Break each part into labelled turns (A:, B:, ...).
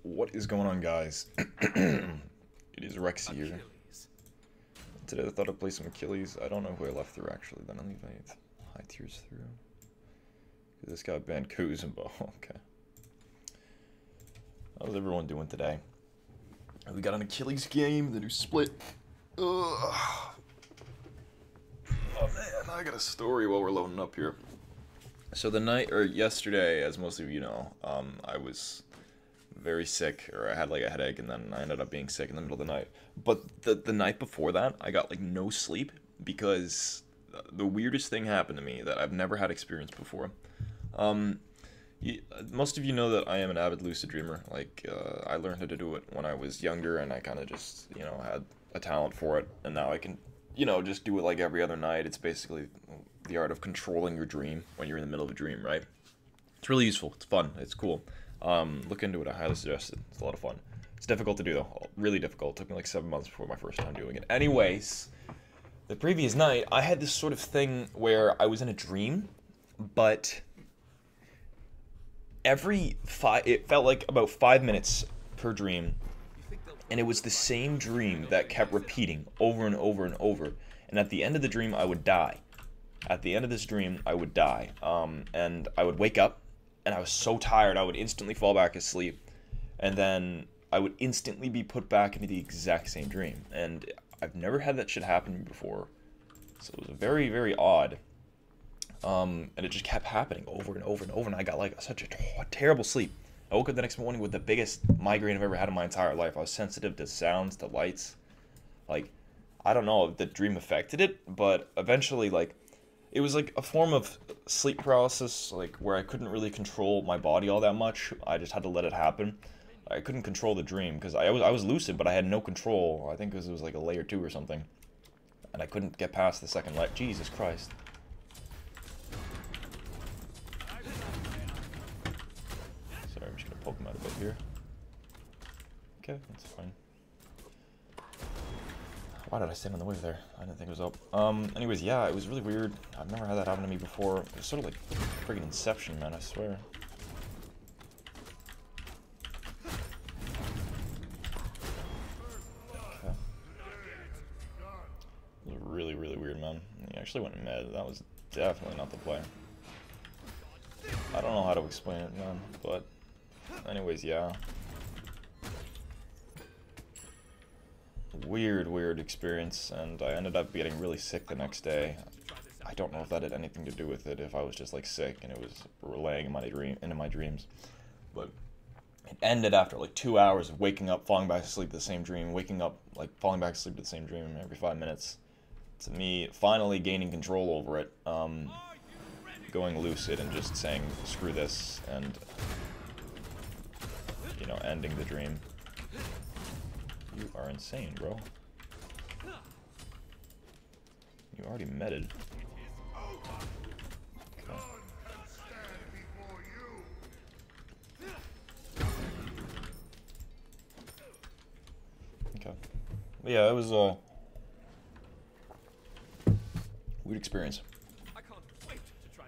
A: What is going on, guys? It is Rexsi here. Today I thought I'd play some Achilles. I don't know who I left through actually. Then I'll leave high tiers through. This guy banned Kuzumbo. Okay. How's everyone doing today? We got an Achilles game, the new split. Ugh. Oh man, I got a story while we're loading up here. So yesterday, as most of you know, I was very sick, or I had like a headache, and then I ended up being sick in the middle of the night. But the night before that, I got like no sleep because the weirdest thing happened to me that I've never had experienced before. Most of you know that I am an avid lucid dreamer. Like, I learned how to do it when I was younger, and I kind of just, had a talent for it, and now I can, just do it like every other night. It's basically the art of controlling your dream when you're in the middle of a dream, right? It's really useful. It's fun. It's cool. Look into it. I highly suggest it. It's a lot of fun. It's difficult to do, though. Really difficult. It took me like 7 months before my first time doing it. Anyways, the previous night, I had this sort of thing where I was in a dream, but it felt like about 5 minutes per dream, and it was the same dream that kept repeating over and over and over. And at the end of the dream, I would die. At the end of this dream, I would die, and I would wake up, and I was so tired, I would instantly fall back asleep, and then I would instantly be put back into the exact same dream. And I've never had that shit happen to me before, so it was very, very odd. And it just kept happening over and over and over, and I got like such a terrible sleep. I woke up the next morning with the biggest migraine I've ever had in my entire life. I was sensitive to sounds, to lights. Like, I don't know if the dream affected it, but eventually, like, it was like a form of sleep paralysis, like where I couldn't really control my body all that much. I just had to let it happen. I couldn't control the dream because I was lucid, but I had no control. I think because it was like a layer 2 or something, and I couldn't get past the second layer. Jesus Christ. Sorry, I'm just gonna poke him out a bit here. Okay, that's fine. Why did I stand in the way there? I didn't think it was up. Anyways, yeah, it was really weird. I've never had that happen to me before. It was sort of like friggin' Inception, man, I swear. Okay. It was really, really weird, man. He actually went mad. That was definitely not the play. I don't know how to explain it, man, but anyways, yeah. Weird experience, and I ended up getting really sick the next day. I don't know if that had anything to do with it, if I was just like sick and it was relaying into my dreams, but it ended after like 2 hours of waking up, falling back asleep to the same dream, waking up, like falling back asleep to the same dream every 5 minutes, to me finally gaining control over it, going lucid and just saying screw this, and ending the dream. You are insane, bro. You already meted. Okay. Okay. But yeah, it was a weird experience.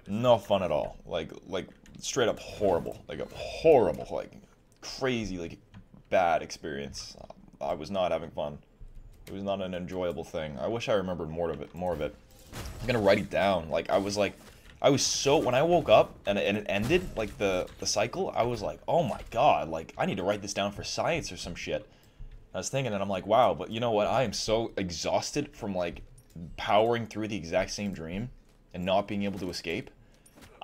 A: No fun at all. Like straight up horrible. Like a horrible, like crazy, like bad experience. I was not having fun. It was not an enjoyable thing. I wish I remembered more of it. I'm gonna write it down. Like I was so, when I woke up and it ended, like the cycle, I was like, oh my god, like I need to write this down for science or some shit. I was thinking, and I'm like, wow, but you know what? I am so exhausted from like powering through the exact same dream and not being able to escape.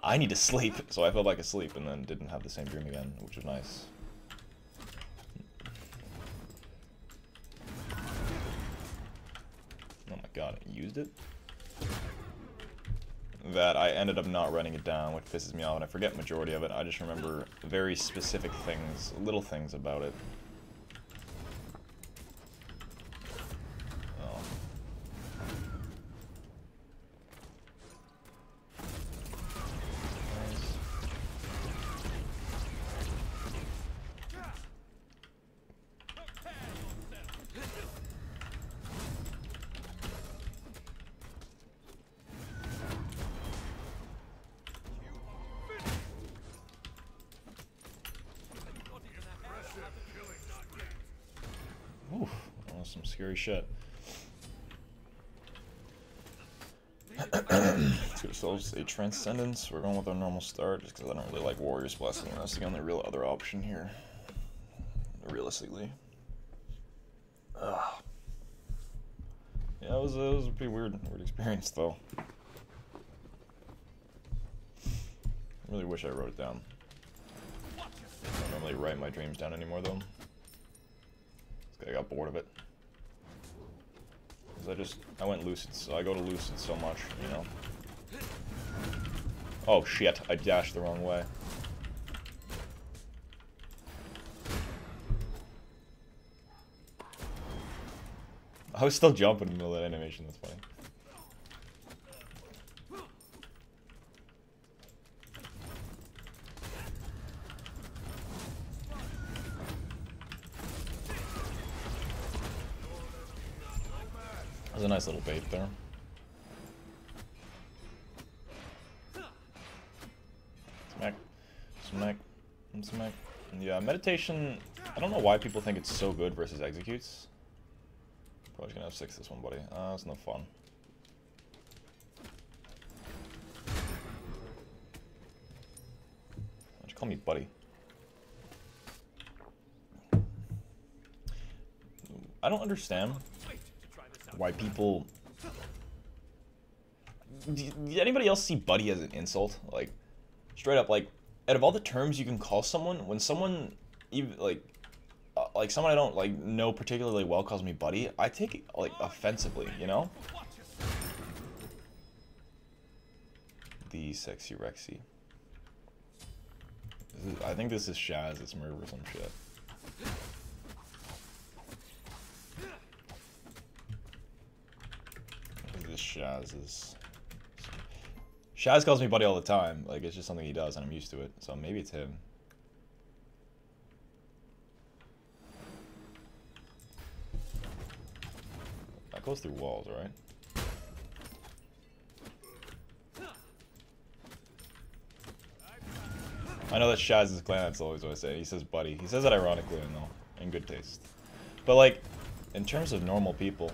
A: I need to sleep. So I fell back asleep and then didn't have the same dream again, which was nice. Oh my god, I used it? That I ended up not writing it down, which pisses me off, and I forget majority of it. I just remember very specific things, little things about it. Oh. Nice. scary shit. Let's get ourselves a Transcendence. We're going with our normal start just because I don't really like Warrior's Blessing. That's the only real other option here. Realistically. Ugh. Yeah, it was a pretty weird experience though. I really wish I wrote it down. I don't normally write my dreams down anymore though. I got bored of it. Because I went Lucid, so I go to Lucid so much, you know. Oh shit, I dashed the wrong way. I was still jumping in the middle of that animation, that's funny. That was a nice little bait there. Smack. Smack. And smack. Yeah, meditation, I don't know why people think it's so good versus executes. Probably gonna have 6 this one, buddy. That's no fun. Why'd you call me buddy? I don't understand why people... Did anybody else see buddy as an insult? Like, straight up, like, out of all the terms you can call someone, when someone, even, like someone I don't, like, know particularly well calls me buddy, I take it, like, offensively, you know? The sexy Rexsi. I think this is Shaz, it's Merv or some shit. This Shaz is... Shaz calls me buddy all the time, like, it's just something he does and I'm used to it, so maybe it's him. That goes through walls, right? I know that's Shaz's clan, that's always what I say. He says buddy. He says it ironically, I know, in good taste. But, like, in terms of normal people...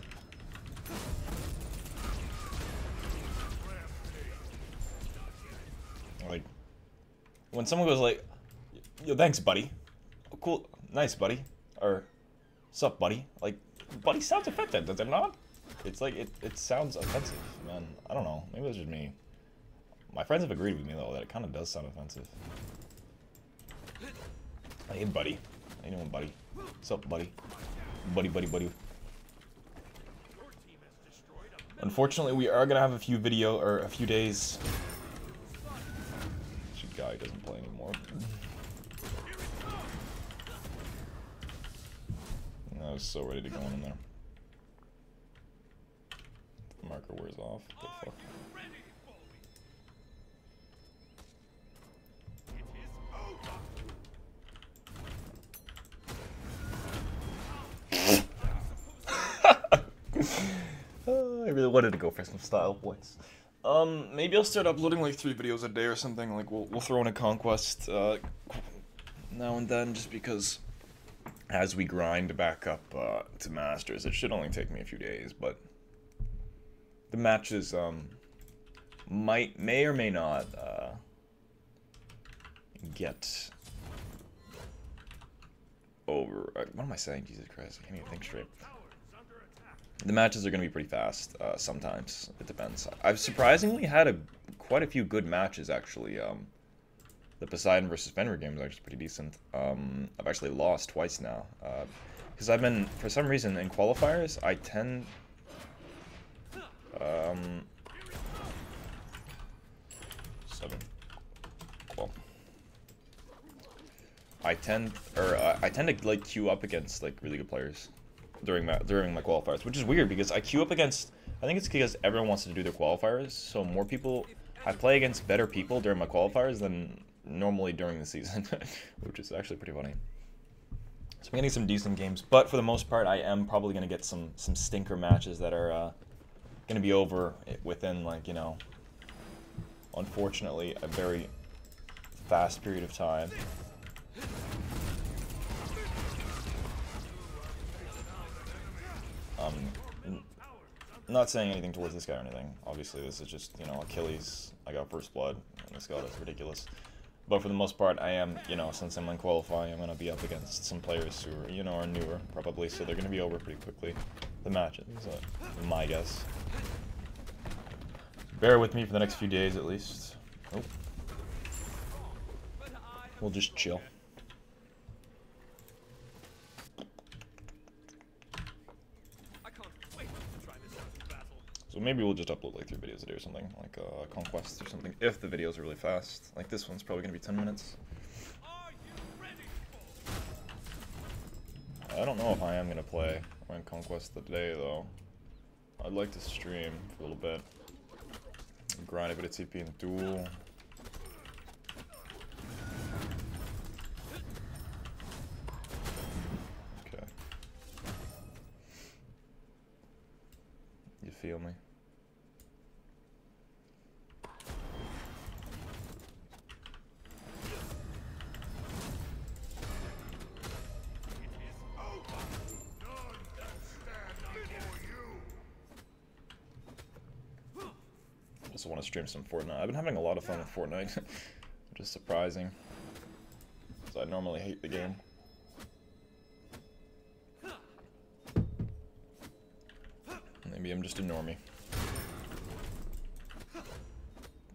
A: Like, when someone goes like, yo, thanks, buddy. Oh, cool. Nice, buddy. Or, sup, buddy. Like, buddy sounds offensive, does it not? It's like, it sounds offensive, man. I don't know. Maybe it's just me. My friends have agreed with me, though, that it kind of does sound offensive. Hey, buddy. How you doing, buddy? Sup, buddy? Buddy, buddy, buddy. Unfortunately, we are gonna have a few days. Guy doesn't play anymore. I was so ready to go in there. The marker wears off. What the fuck? I really wanted to go for some style points. Maybe I'll start uploading like 3 videos a day or something. Like we'll throw in a conquest now and then, just because as we grind back up to masters, it should only take me a few days. But the matches may or may not get over. What am I saying? Jesus Christ! I can't even think straight. The matches are going to be pretty fast, sometimes. It depends. I've surprisingly had quite a few good matches, actually. The Poseidon versus Fenrir game was actually pretty decent. I've actually lost twice now. Because I've been, for some reason, in qualifiers, I tend... 7. Well. I tend to, like, queue up against, like, really good players during my qualifiers, which is weird because I queue up against, I think it's because everyone wants to do their qualifiers, so more people, I play against better people during my qualifiers than normally during the season, which is actually pretty funny. So I'm getting some decent games, but for the most part I am probably going to get some stinker matches that are going to be over within, like, you know, unfortunately a very fast period of time. I'm not saying anything towards this guy or anything. Obviously, this is just, you know, Achilles. I got first blood, and this god is ridiculous. But for the most part, I am, you know, since I'm in qualifying, I'm going to be up against some players who are, you know, are newer, probably, so they're going to be over pretty quickly, the matches, my guess. Bear with me for the next few days, at least. Oh. We'll just chill. So maybe we'll just upload like 3 videos a day or something, like Conquest or something, if the videos are really fast. Like this one's probably going to be 10 minutes. I don't know if I am going to play on Conquest today, though. I'd like to stream for a little bit. Grind a bit of TP in Duel. Okay. You feel me? Also want to stream some Fortnite. I've been having a lot of fun with Fortnite, which is surprising, because I normally hate the game. Maybe I'm just a normie. I'm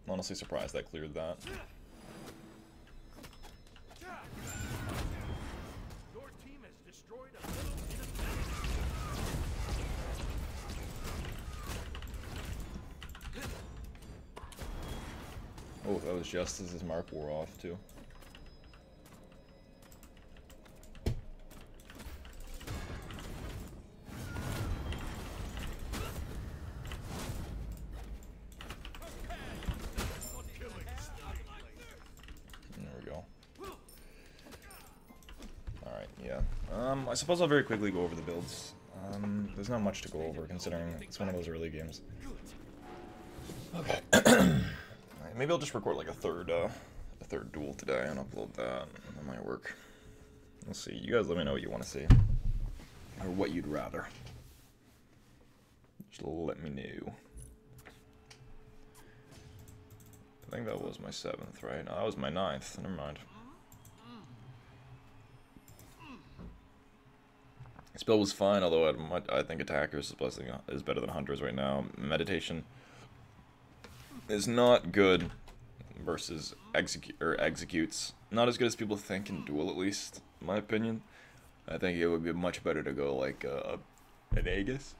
A: honestly surprised I cleared that.
B: Your team has destroyed a
A: Oh, that was just as his mark wore off, too. There we go. Alright, yeah. I suppose I'll very quickly go over the builds. There's not much to go over, considering it's one of those early games. Okay. Maybe I'll just record like a third duel today and upload that. That might work. We'll see. You guys let me know what you want to see. Or what you'd rather. Just let me know. I think that was my 7th, right? No, that was my 9th. Never mind. This build was fine, although I think Attacker's Blessing is better than Hunter's right now. Meditation is not good versus executes. Not as good as people think in Duel, at least, in my opinion. I think it would be much better to go like an Aegis.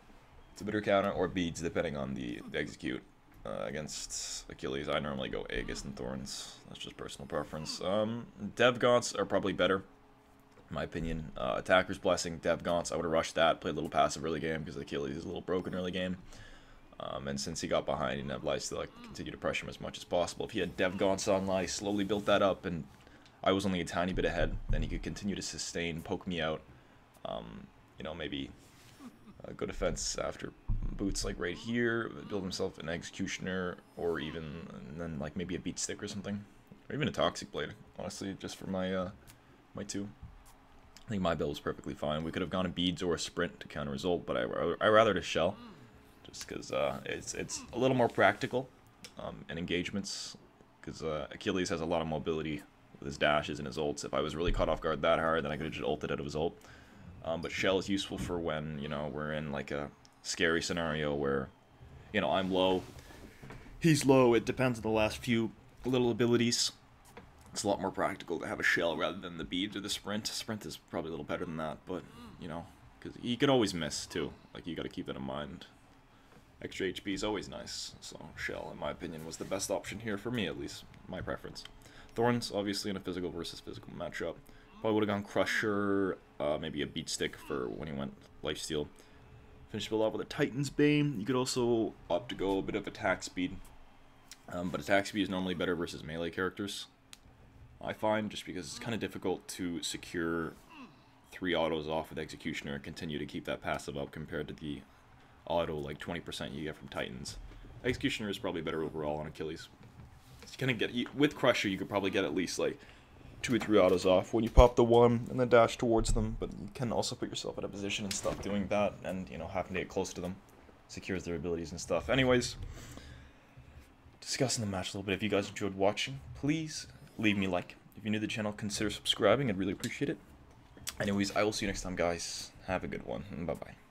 A: It's a better counter, or Beads, depending on the execute. Against Achilles, I normally go Aegis and Thorns. That's just personal preference. Dev Gaunts are probably better, in my opinion. Attacker's Blessing, Dev Gaunts, I would have rushed that, played a little passive early game, because Achilles is a little broken early game. And since he got behind, he didn't have lights to like continue to pressure him as much as possible. If he had Dev Gaunts on light, slowly built that up, and I was only a tiny bit ahead, then he could continue to sustain, poke me out. You know, maybe go defense after boots like right here, build himself an Executioner, or even and then like maybe a Beat Stick or something, or even a Toxic Blade. Honestly, just for my my 2. I think my build was perfectly fine. We could have gone a Beads or a Sprint to counter result, but I rather to Shell. Just because it's a little more practical in engagements, because Achilles has a lot of mobility with his dashes and his ults. If I was really caught off guard that hard, then I could have just ulted out of his ult. But Shell is useful for when, you know, we're in like a scary scenario where, you know, I'm low, he's low, it depends on the last few little abilities. It's a lot more practical to have a Shell rather than the Beads or the Sprint. Sprint is probably a little better than that, but, you know, because he could always miss too. Like, you got to keep that in mind. Extra HP is always nice, so Shell, in my opinion, was the best option here, for me at least, my preference. Thorns, obviously, in a physical versus physical matchup. Probably would have gone Crusher, maybe a Beat Stick for when he went Lifesteal. Finish build off with a Titan's Bane. You could also opt to go a bit of attack speed, but attack speed is normally better versus melee characters, I find, just because it's kind of difficult to secure 3 autos off with Executioner and continue to keep that passive up compared to the auto like 20% you get from Titans. Executioner is probably better overall on Achilles. You kind of get, with Crusher you could probably get at least like 2 or 3 autos off when you pop the 1 and then dash towards them, but you can also put yourself in a position and stuff doing that and, you know, having to get close to them. secures their abilities and stuff. Anyways, discussing the match a little bit. If you guys enjoyed watching, please leave me a like. If you're new to the channel, consider subscribing. I'd really appreciate it. Anyways, I will see you next time, guys. Have a good one. Bye-bye.